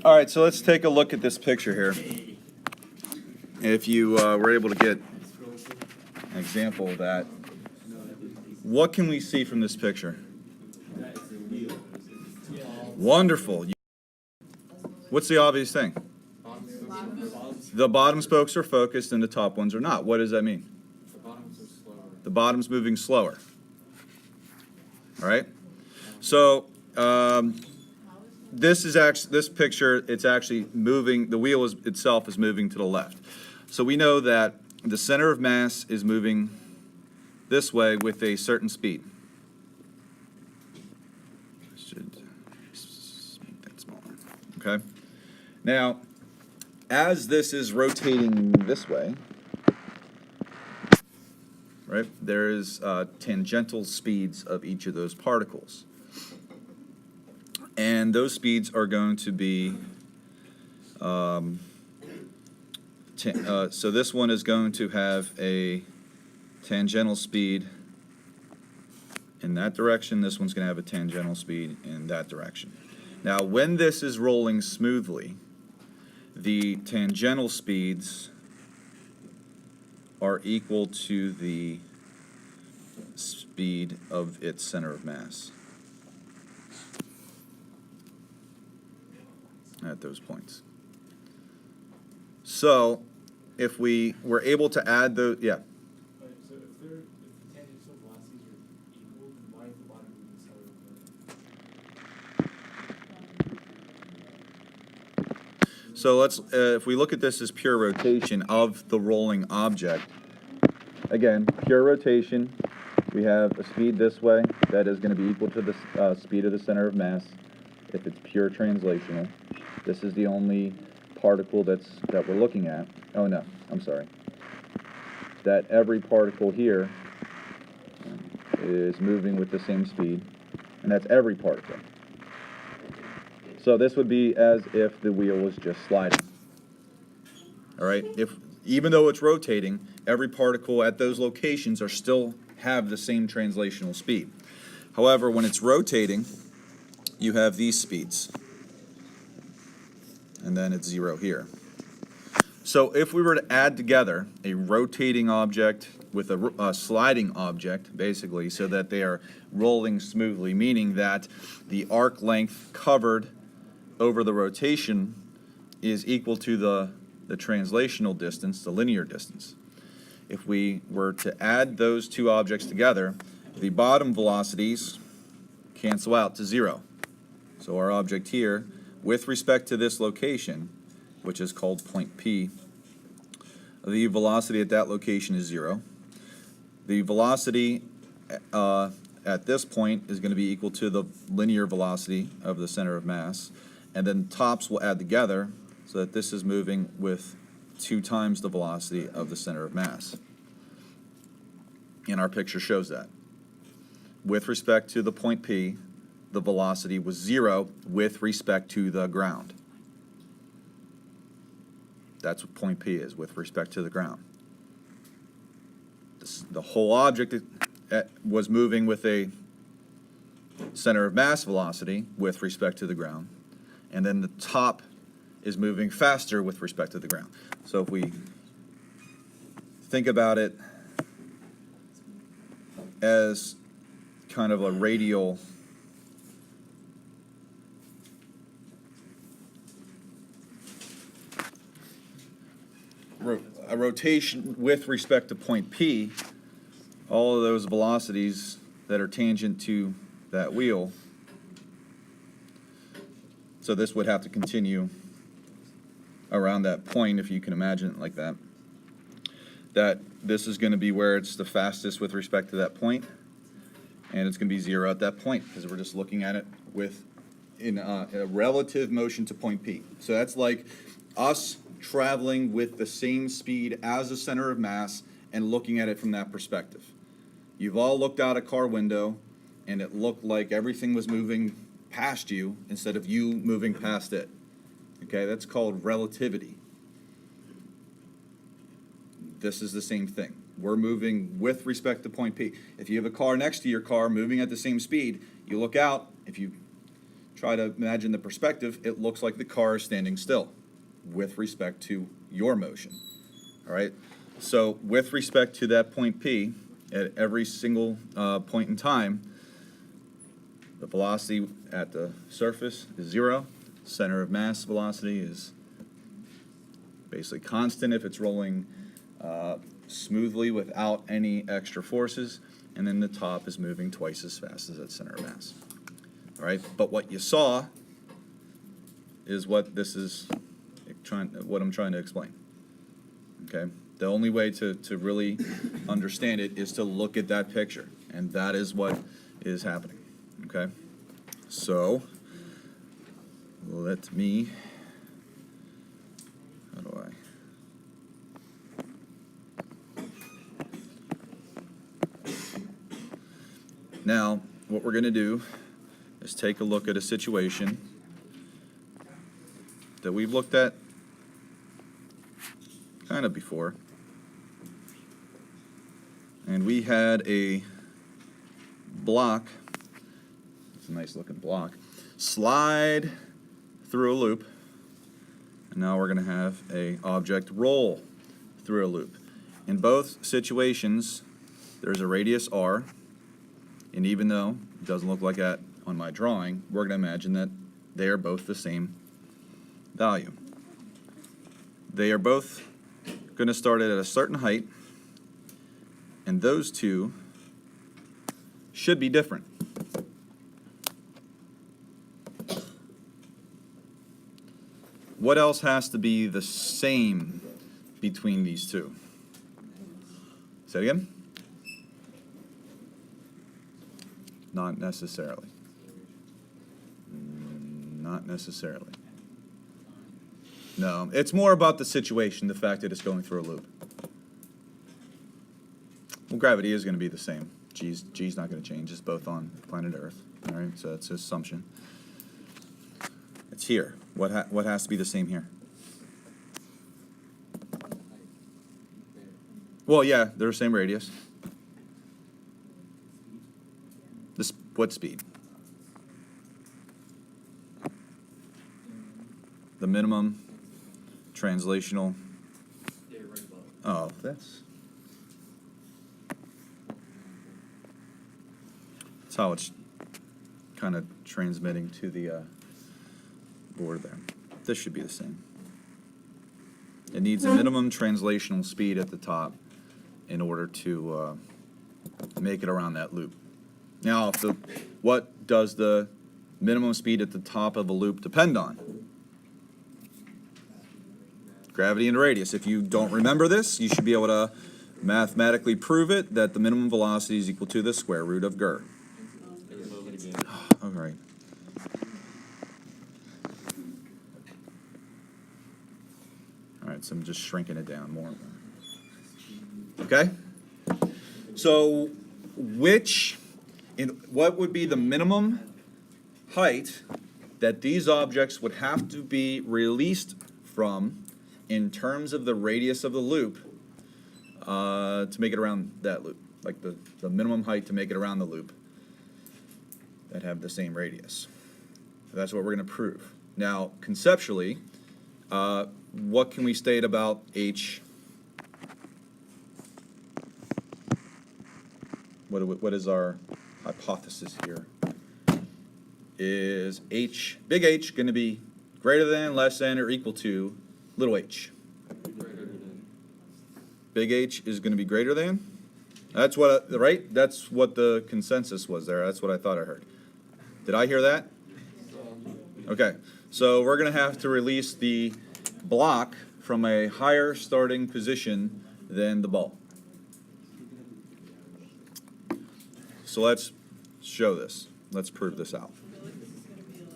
All right, so let's take a look at this picture here. If you were able to get an example of that, what can we see from this picture? Wonderful. What's the obvious thing? The bottom spokes are focused and the top ones are not. What does that mean? The bottom's moving slower. All right? So this picture, it's actually moving, the wheel itself is moving to the left. So we know that the center of mass is moving this way with a certain speed. Should make that smaller. Okay? Now, as this is rotating this way, right, there's tangential speeds of each of those particles. And those speeds are going to be, so this one is going to have a tangential speed in that direction. This one's going to have a tangential speed in that direction. Now, when this is rolling smoothly, the tangential speeds are equal to the speed of its center of mass at those points. So if we were able to add those, yeah. So if the tangential velocities are equal, then why is the bottom moving slower than the So let's, if we look at this as pure rotation of the rolling object, again, pure rotation, we have a speed this way that is going to be equal to the speed of the center of mass if it's pure translational. This is the only particle that we're looking at. Oh no, I'm sorry. That every particle here is moving with the same speed, and that's every particle. So this would be as if the wheel was just sliding. All right, even though it's rotating, every particle at those locations are still have the same translational speed. However, when it's rotating, you have these speeds, and then it's zero here. So if we were to add together a rotating object with a sliding object, basically, so that they are rolling smoothly, meaning that the arc length covered over the rotation is equal to the translational distance, the linear distance. If we were to add those two objects together, the bottom velocities cancel out to zero. So our object here, with respect to this location, which is called point P, the velocity at that location is zero. The velocity at this point is going to be equal to the linear velocity of the center of mass, and then tops will add together so that this is moving with 2 times the velocity of the center of mass. And our picture shows that. With respect to the point P, the velocity was 0 with respect to the ground. That's what point P is, with respect to the ground. The whole object was moving with a center of mass velocity with respect to the ground, and then the top is moving faster with respect to the ground. So if we think about it as kind of a radial rotation with respect to point P, all of those velocities that are tangent to that wheel, so this would have to continue around that point, if you can imagine it like that, that this is going to be where it's the fastest with respect to that point, and it's going to be 0 at that point because we're just looking at it with in a relative motion to point P. So that's like us traveling with the same speed as the center of mass and looking at it from that perspective. You've all looked out a car window and it looked like everything was moving past you instead of you moving past it. Okay, that's called relativity. This is the same thing. We're moving with respect to point P. If you have a car next to your car moving at the same speed, you look out, if you try to imagine the perspective, it looks like the car is standing still with respect to your motion. All right? So with respect to that point P, at every single point in time, the velocity at the surface is 0. Center of mass velocity is basically constant if it's rolling smoothly without any extra forces, and then the top is moving twice as fast as that center of mass. All right, but what you saw is what this is what I'm trying to explain. Okay, the only way to really understand it is to look at that picture, and that is what is happening. Okay, so let me, how do I? Now, what we're going to do is take a look at a situation that we've looked at kind of before. And we had a block, it's a nice looking block, slide through a loop. And now we're going to have a object roll through a loop. In both situations, there's a radius r. And even though it doesn't look like that on my drawing, we're going to imagine that they are both the same value. They are both going to start at a certain height, and those two should be different. What else has to be the same between these two? Say it again? Not necessarily. Not necessarily. No, it's more about the situation, the fact that it's going through a loop. Well, gravity is going to be the same. G's not going to change. It's both on planet Earth. All right, so that's his assumption. It's here. What has to be the same here? Well, yeah, they're the same radius. What speed? The minimum translational. Oh, that's how it's kind of transmitting to the board there. This should be the same. It needs a minimum translational speed at the top in order to make it around that loop. Now, what does the minimum speed at the top of a loop depend on? Gravity and radius. If you don't remember this, you should be able to mathematically prove it, that the minimum velocity is equal to the square root of GER. All right. All right, so I'm just shrinking it down more. Okay? So, what would be the minimum height that these objects would have to be released from in terms of the radius of the loop to make it around that loop? Like the minimum height to make it around the loop that have the same radius. So that's what we're going to prove. Now, conceptually, what can we state about h? What is our hypothesis here? Is h, big H, going to be greater than, less than, or equal to little h? Big H is going to be greater than? That's what, right? That's what the consensus was there. That's what I thought I heard. Did I hear that? Okay, so we're going to have to release the block from a higher starting position than the ball. So let's show this. Let's prove this out.